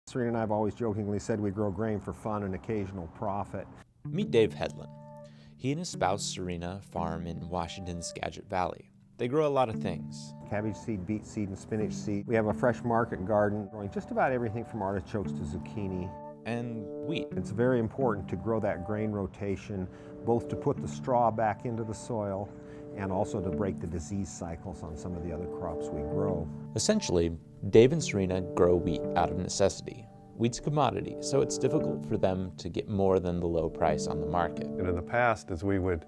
Serena and I have always jokingly said we grow grain for fun and occasional profit. Meet Dave Hedlin. He and his spouse Serena farm in Washington's Skagit Valley. They grow a lot of things. Cabbage seed, beet seed, and spinach seed. We have a fresh market garden growing just about everything from artichokes to zucchini. And wheat. It's very important to grow that grain rotation, both to put the straw back into the soil and also to break the disease cycles on some of the other crops we grow. Essentially, Dave and Serena grow wheat out of necessity. Wheat's a commodity, so it's difficult for them to get more than the low price on the market. And in the past, as we would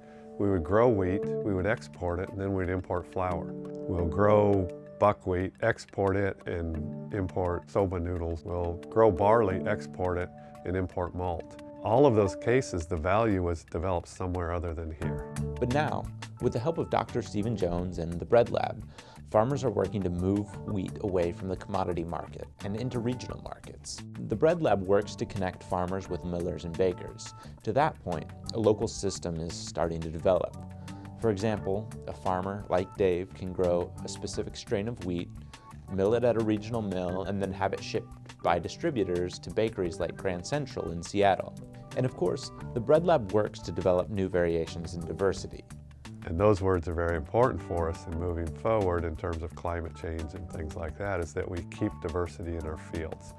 grow wheat, we would export it, and then we'd import flour. We'll grow buckwheat, export it, and import soba noodles. We'll grow barley, export it, and import malt. All of those cases, the value was developed somewhere other than here. But now, with the help of Dr. Stephen Jones and the Bread Lab, farmers are working to move wheat away from the commodity market and into regional markets. The Bread Lab works to connect farmers with millers and bakers. To that point, a local system is starting to develop. For example, a farmer like Dave can grow a specific strain of wheat, mill it at a regional mill, and then have it shipped by distributors to bakeries like Grand Central in Seattle. And of course, the Bread Lab works to develop new variations in diversity. And those words are very important for us in moving forward in terms of climate change and things like that, is that we keep diversity in our fields.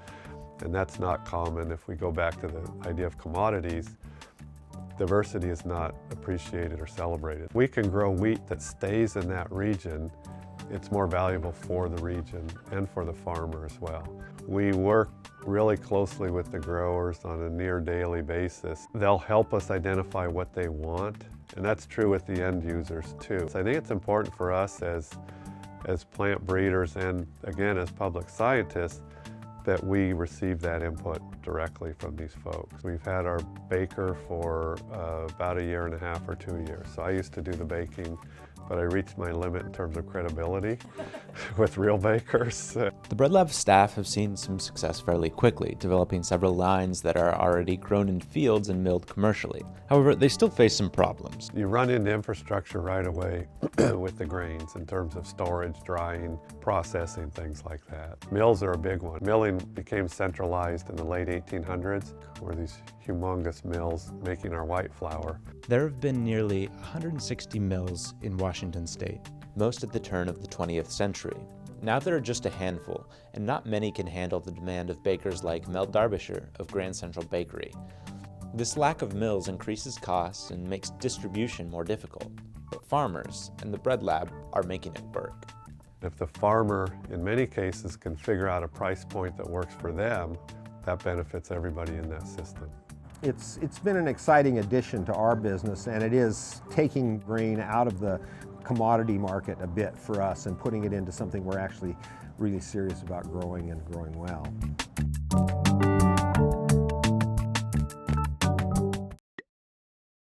And that's not common. If we go back to the idea of commodities, diversity is not appreciated or celebrated. We can grow wheat that stays in that region. It's more valuable for the region and for the farmer as well. We work really closely with the growers on a near daily basis. They'll help us identify what they want, and that's true with the end users too. So I think it's important for us as plant breeders and again as public scientists that we receive that input directly from these folks. We've had our baker for about a year and a half or 2 years. So I used to do the baking, but I reached my limit in terms of credibility with real bakers. The Bread Lab staff have seen some success fairly quickly, developing several lines that are already grown in fields and milled commercially. However, they still face some problems. You run into infrastructure right away with the grains in terms of storage, drying, processing, things like that. Mills are a big one. Milling became centralized in the late 1800s, where these humongous mills making our white flour. There have been nearly 160 mills in Washington state, most at the turn of the 20th century. Now there are just a handful, and not many can handle the demand of bakers like Mel Darbyshire of Grand Central Bakery. This lack of mills increases costs and makes distribution more difficult, but farmers and the Bread Lab are making it work. If the farmer, in many cases, can figure out a price point that works for them, that benefits everybody in that system. It's been an exciting addition to our business, and it is taking grain out of the commodity market a bit for us and putting it into something we're actually really serious about growing and growing well.